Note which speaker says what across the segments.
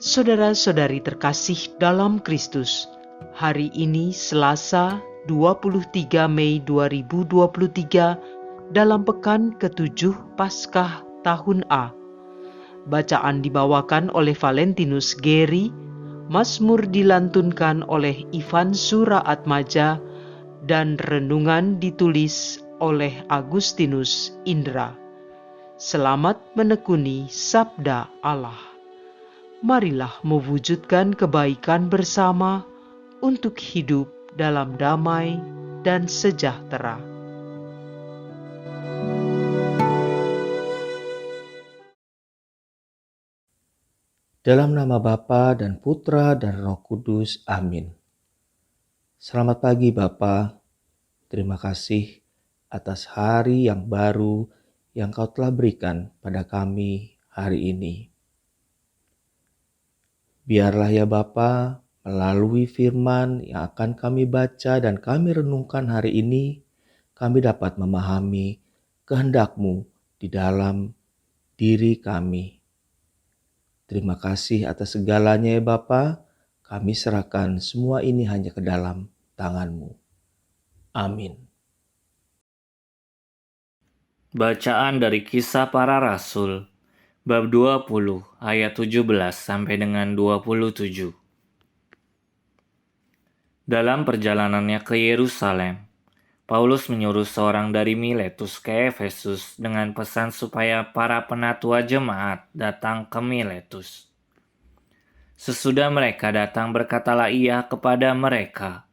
Speaker 1: Saudara-saudari terkasih dalam Kristus, hari ini Selasa 23 Mei 2023 dalam pekan ke-7 Paskah tahun A. Bacaan dibawakan oleh Valentinus Geri, Mazmur dilantunkan oleh Ivan Suraatmaja, dan renungan ditulis oleh Agustinus Indra. Selamat menekuni Sabda Allah. Marilah mewujudkan kebaikan bersama untuk hidup dalam damai dan sejahtera.
Speaker 2: Dalam nama Bapa dan Putra dan Roh Kudus. Amin. Selamat pagi Bapa. Terima kasih atas hari yang baru yang Kau telah berikan pada kami hari ini. Biarlah ya Bapa, melalui firman yang akan kami baca dan kami renungkan hari ini, kami dapat memahami kehendak-Mu di dalam diri kami. Terima kasih atas segalanya ya Bapa. Kami serahkan semua ini hanya ke dalam tangan-Mu. Amin.
Speaker 3: Bacaan dari Kisah Para Rasul, bab 20 ayat 17 sampai dengan 27. Dalam perjalanannya ke Yerusalem, Paulus menyuruh seorang dari Miletus ke Efesus dengan pesan supaya para penatua jemaat datang ke Miletus. Sesudah mereka datang, berkatalah ia kepada mereka,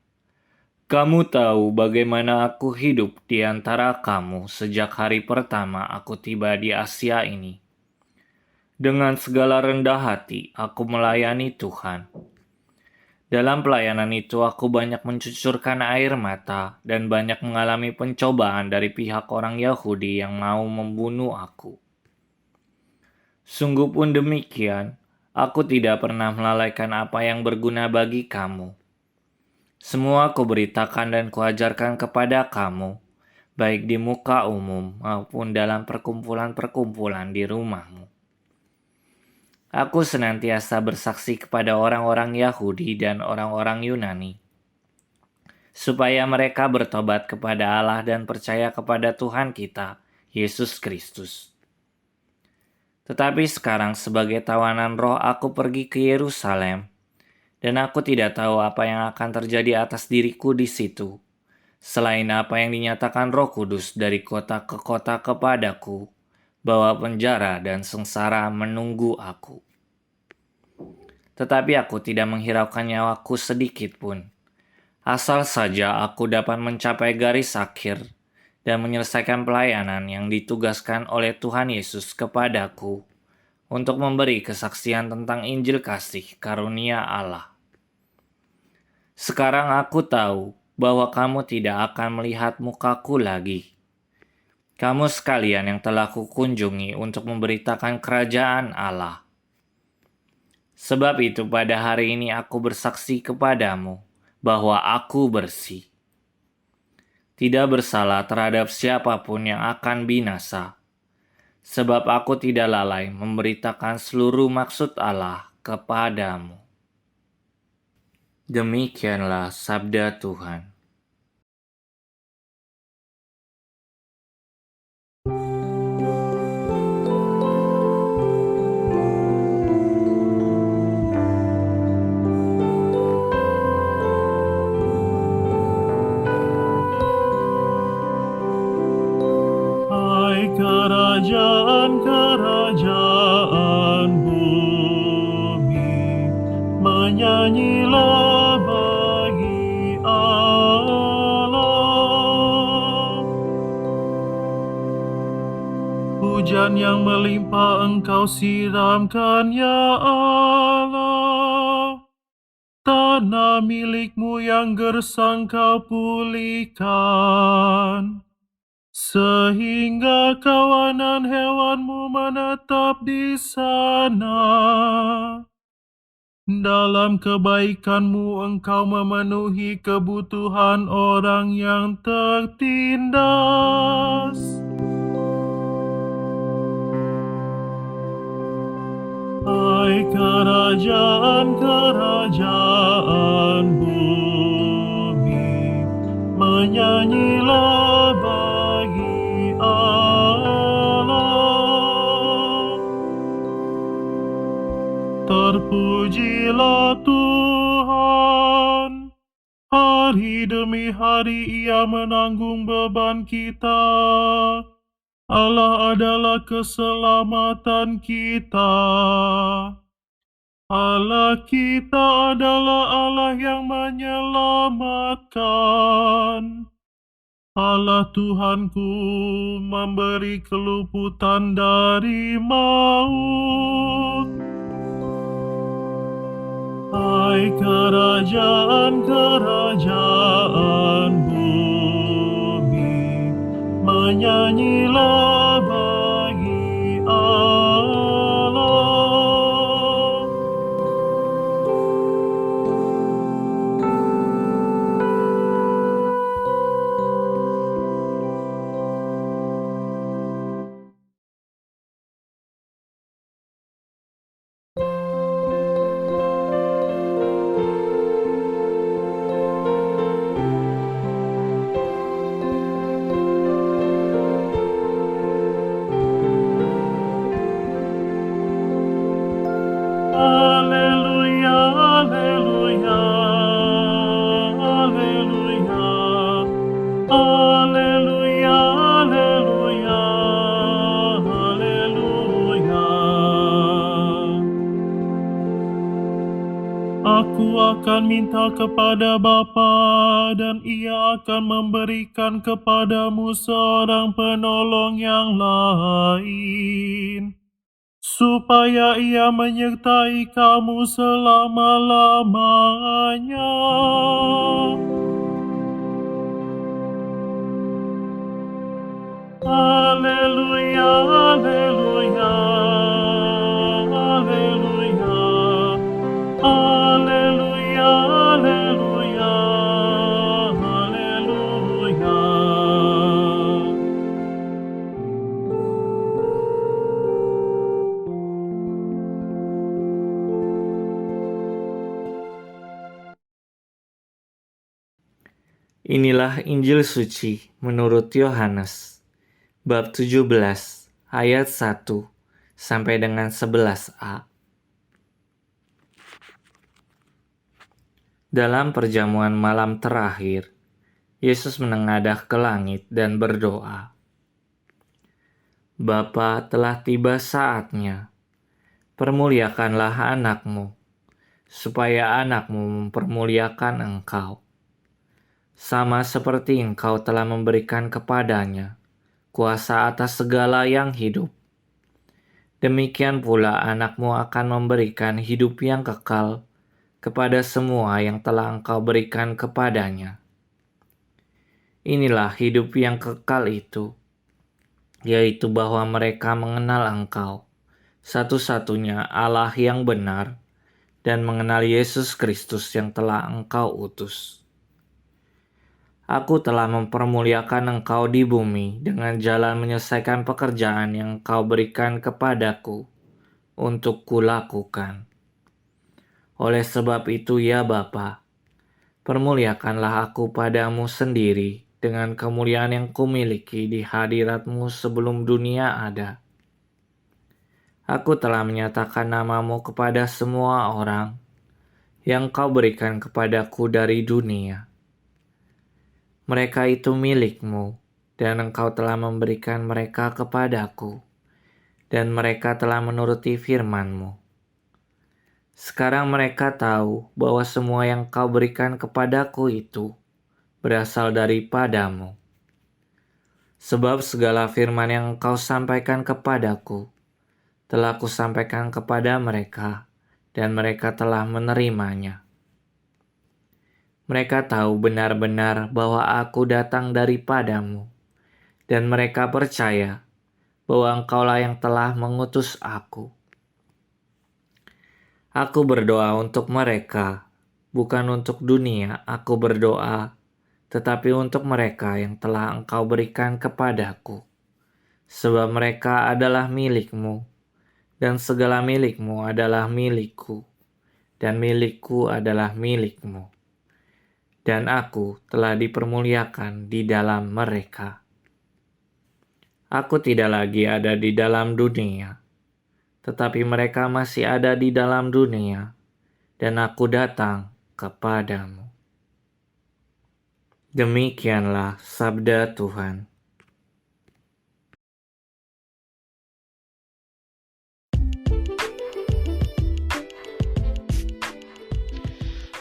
Speaker 3: "Kamu tahu bagaimana aku hidup di antara kamu sejak hari pertama aku tiba di Asia ini. Dengan segala rendah hati aku melayani Tuhan. Dalam pelayanan itu aku banyak mencucurkan air mata dan banyak mengalami pencobaan dari pihak orang Yahudi yang mau membunuh aku. Sungguh pun demikian, aku tidak pernah melalaikan apa yang berguna bagi kamu. Semua kuberitakan dan kuajarkan kepada kamu, baik di muka umum maupun dalam perkumpulan-perkumpulan di rumahmu. Aku senantiasa bersaksi kepada orang-orang Yahudi dan orang-orang Yunani, supaya mereka bertobat kepada Allah dan percaya kepada Tuhan kita, Yesus Kristus. Tetapi sekarang sebagai tawanan roh aku pergi ke Yerusalem, dan aku tidak tahu apa yang akan terjadi atas diriku di situ, selain apa yang dinyatakan Roh Kudus dari kota ke kota kepadaku, bahwa penjara dan sengsara menunggu aku. Tetapi aku tidak menghiraukan nyawaku sedikit pun, asal saja aku dapat mencapai garis akhir dan menyelesaikan pelayanan yang ditugaskan oleh Tuhan Yesus kepadaku untuk memberi kesaksian tentang Injil kasih karunia Allah. Sekarang aku tahu bahwa kamu tidak akan melihat mukaku lagi. Kamu sekalian yang telah kukunjungi untuk memberitakan kerajaan Allah. Sebab itu pada hari ini aku bersaksi kepadamu bahwa aku bersih, tidak bersalah terhadap siapapun yang akan binasa. Sebab aku tidak lalai memberitakan seluruh maksud Allah kepadamu. Demikianlah sabda Tuhan.
Speaker 4: Hai kerajaan-kerajaan bumi, menyanyilah bagi Allah. Hujan yang melimpah engkau siramkan, ya Allah. Tanah milikmu yang gersang kau pulihkan, sehingga kawanan hewanmu menetap di sana. Dalam kebaikanmu engkau memenuhi kebutuhan orang yang tertindas. Hai kerajaan Pujilah Tuhan. Hari demi hari Ia menanggung beban kita. Allah adalah keselamatan kita. Allah kita adalah Allah yang menyelamatkan. Allah Tuhanku memberi keluputan dari maut. Hai kerajaan-kerajaan bumi, menyanyilah bagi Allah. Haleluya, haleluya, haleluya, haleluya, haleluya, haleluya. Aku akan minta kepada Bapa dan Ia akan memberikan kepadamu seorang penolong yang lain, supaya Ia menyertai kamu selama-lamanya. Haleluya, haleluya, haleluya, haleluya, haleluya, haleluya.
Speaker 3: Inilah Injil suci menurut Yohanes, bab 17, ayat 1 sampai dengan 11a. Dalam perjamuan malam terakhir, Yesus menengadah ke langit dan berdoa, "Bapa, telah tiba saatnya. Permuliakanlah anakmu, supaya anakmu mempermuliakan engkau. Sama seperti engkau telah memberikan kepadanya kuasa atas segala yang hidup. Demikian pula anakmu akan memberikan hidup yang kekal kepada semua yang telah engkau berikan kepadanya. Inilah hidup yang kekal itu, yaitu bahwa mereka mengenal engkau, satu-satunya Allah yang benar, dan mengenal Yesus Kristus yang telah engkau utus. Aku telah mempermuliakan engkau di bumi dengan jalan menyelesaikan pekerjaan yang engkau berikan kepadaku untuk kulakukan. Oleh sebab itu ya Bapa, permuliakanlah aku padamu sendiri dengan kemuliaan yang kumiliki di hadirat-Mu sebelum dunia ada. Aku telah menyatakan namamu kepada semua orang yang Kau berikan kepadaku dari dunia. Mereka itu milik-Mu, dan Engkau telah memberikan mereka kepadaku, dan mereka telah menuruti firman-Mu. Sekarang mereka tahu bahwa semua yang Kau berikan kepadaku itu berasal daripadamu. Sebab segala firman yang Engkau sampaikan kepadaku telah Kusampaikan kepada mereka, dan mereka telah menerimanya. Mereka tahu benar-benar bahwa aku datang daripadamu, dan mereka percaya bahwa Engkaulah yang telah mengutus aku. Aku berdoa untuk mereka, bukan untuk dunia aku berdoa, tetapi untuk mereka yang telah Engkau berikan kepadaku, sebab mereka adalah milik-Mu, dan segala milik-Mu adalah milik-Ku, dan milik-Ku adalah milik-Mu. Dan aku telah dipermuliakan di dalam mereka. Aku tidak lagi ada di dalam dunia, tetapi mereka masih ada di dalam dunia, dan aku datang kepadamu. Demikianlah sabda Tuhan.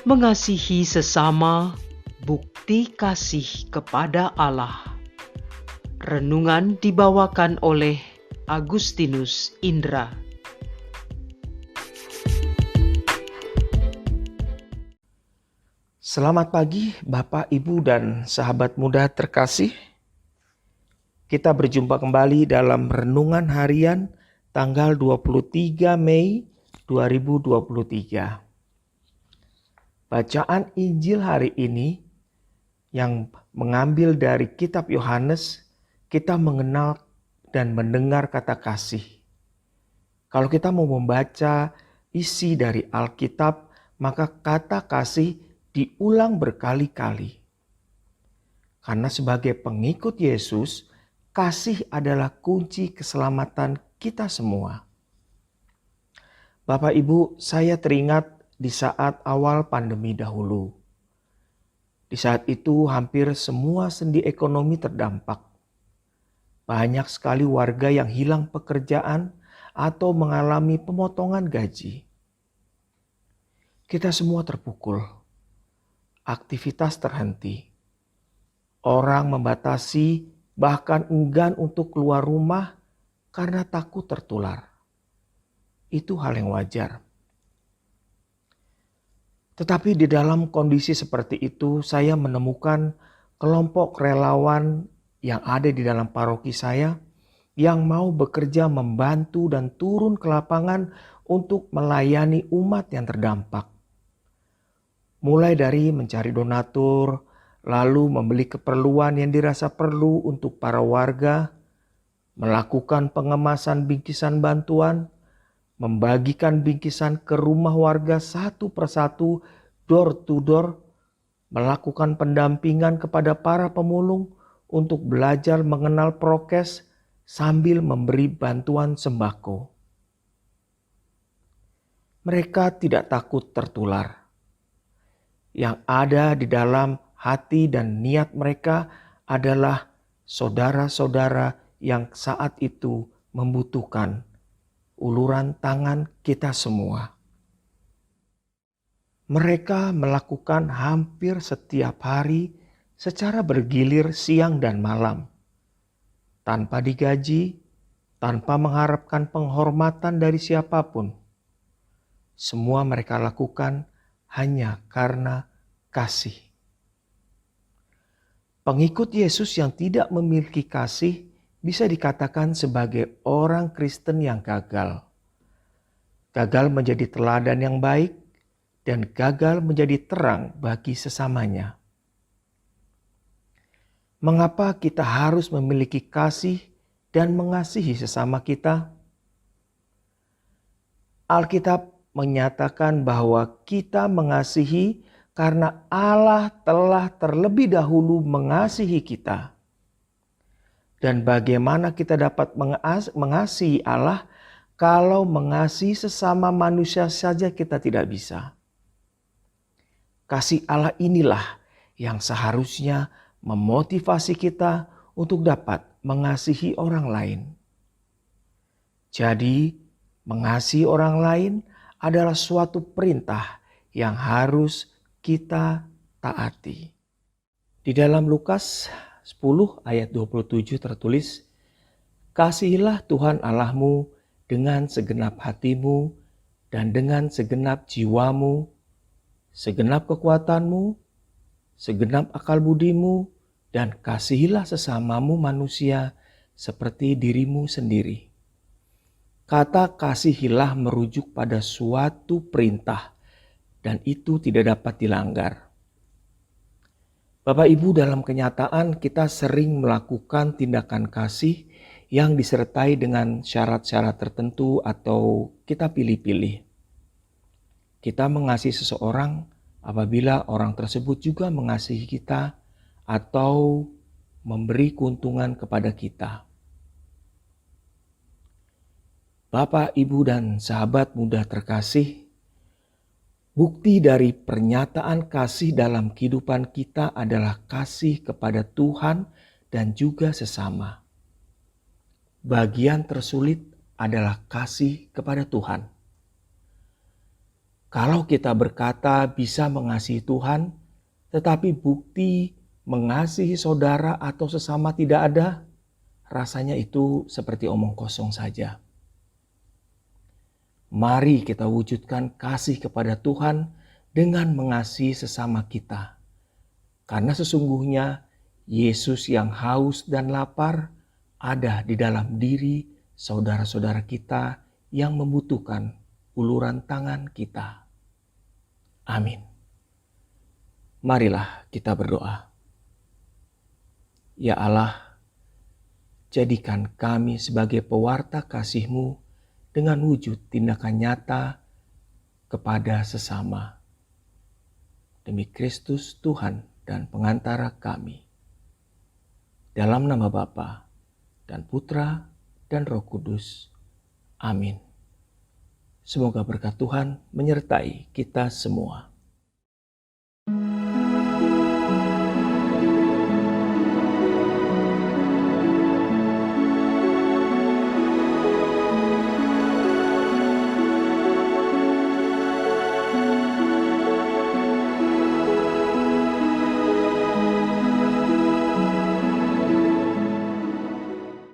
Speaker 1: Mengasihi sesama, bukti kasih kepada Allah. Renungan dibawakan oleh Agustinus Indra.
Speaker 2: Selamat pagi Bapak, Ibu, dan sahabat muda terkasih. Kita berjumpa kembali dalam Renungan Harian tanggal 23 Mei 2023. Bacaan Injil hari ini yang mengambil dari kitab Yohanes, kita mengenal dan mendengar kata kasih. Kalau kita mau membaca isi dari Alkitab, maka kata kasih diulang berkali-kali. Karena sebagai pengikut Yesus, kasih adalah kunci keselamatan kita semua. Bapak Ibu, saya teringat di saat awal pandemi dahulu. Di saat itu hampir semua sendi ekonomi terdampak. Banyak sekali warga yang hilang pekerjaan atau mengalami pemotongan gaji. Kita semua terpukul. Aktivitas terhenti. Orang membatasi, bahkan enggan untuk keluar rumah karena takut tertular. Itu hal yang wajar. Tetapi di dalam kondisi seperti itu, saya menemukan kelompok relawan yang ada di dalam paroki saya yang mau bekerja membantu dan turun ke lapangan untuk melayani umat yang terdampak. Mulai dari mencari donatur, lalu membeli keperluan yang dirasa perlu untuk para warga, melakukan pengemasan bingkisan bantuan, membagikan bingkisan ke rumah warga satu persatu, door to door, melakukan pendampingan kepada para pemulung untuk belajar mengenal prokes sambil memberi bantuan sembako. Mereka tidak takut tertular. Yang ada di dalam hati dan niat mereka adalah saudara-saudara yang saat itu membutuhkan uluran tangan kita semua. Mereka melakukan hampir setiap hari secara bergilir siang dan malam. Tanpa digaji, tanpa mengharapkan penghormatan dari siapapun. Semua mereka lakukan hanya karena kasih. Pengikut Yesus yang tidak memiliki kasih bisa dikatakan sebagai orang Kristen yang gagal. Gagal menjadi teladan yang baik dan gagal menjadi terang bagi sesamanya. Mengapa kita harus memiliki kasih dan mengasihi sesama kita? Alkitab menyatakan bahwa kita mengasihi karena Allah telah terlebih dahulu mengasihi kita. Dan bagaimana kita dapat mengasihi Allah kalau mengasihi sesama manusia saja kita tidak bisa. Kasih Allah inilah yang seharusnya memotivasi kita untuk dapat mengasihi orang lain. Jadi, mengasihi orang lain adalah suatu perintah yang harus kita taati. Di dalam Lukas 10 ayat 27 tertulis, "Kasihilah Tuhan Allahmu dengan segenap hatimu dan dengan segenap jiwamu, segenap kekuatanmu, segenap akal budimu, dan kasihilah sesamamu manusia seperti dirimu sendiri." Kata kasihilah merujuk pada suatu perintah dan itu tidak dapat dilanggar. Bapak Ibu, dalam kenyataan kita sering melakukan tindakan kasih yang disertai dengan syarat-syarat tertentu atau kita pilih-pilih. Kita mengasihi seseorang apabila orang tersebut juga mengasihi kita atau memberi keuntungan kepada kita. Bapak, Ibu, dan sahabat muda terkasih, bukti dari pernyataan kasih dalam kehidupan kita adalah kasih kepada Tuhan dan juga sesama. Bagian tersulit adalah kasih kepada Tuhan. Kalau kita berkata bisa mengasihi Tuhan, tetapi bukti mengasihi saudara atau sesama tidak ada, rasanya itu seperti omong kosong saja. Mari kita wujudkan kasih kepada Tuhan dengan mengasihi sesama kita. Karena sesungguhnya Yesus yang haus dan lapar ada di dalam diri saudara-saudara kita yang membutuhkan uluran tangan kita. Amin. Marilah kita berdoa. Ya Allah, jadikan kami sebagai pewarta kasih-Mu dengan wujud tindakan nyata kepada sesama. Demi Kristus Tuhan dan pengantara kami. Dalam nama Bapa dan Putra dan Roh Kudus. Amin. Semoga berkat Tuhan menyertai kita semua.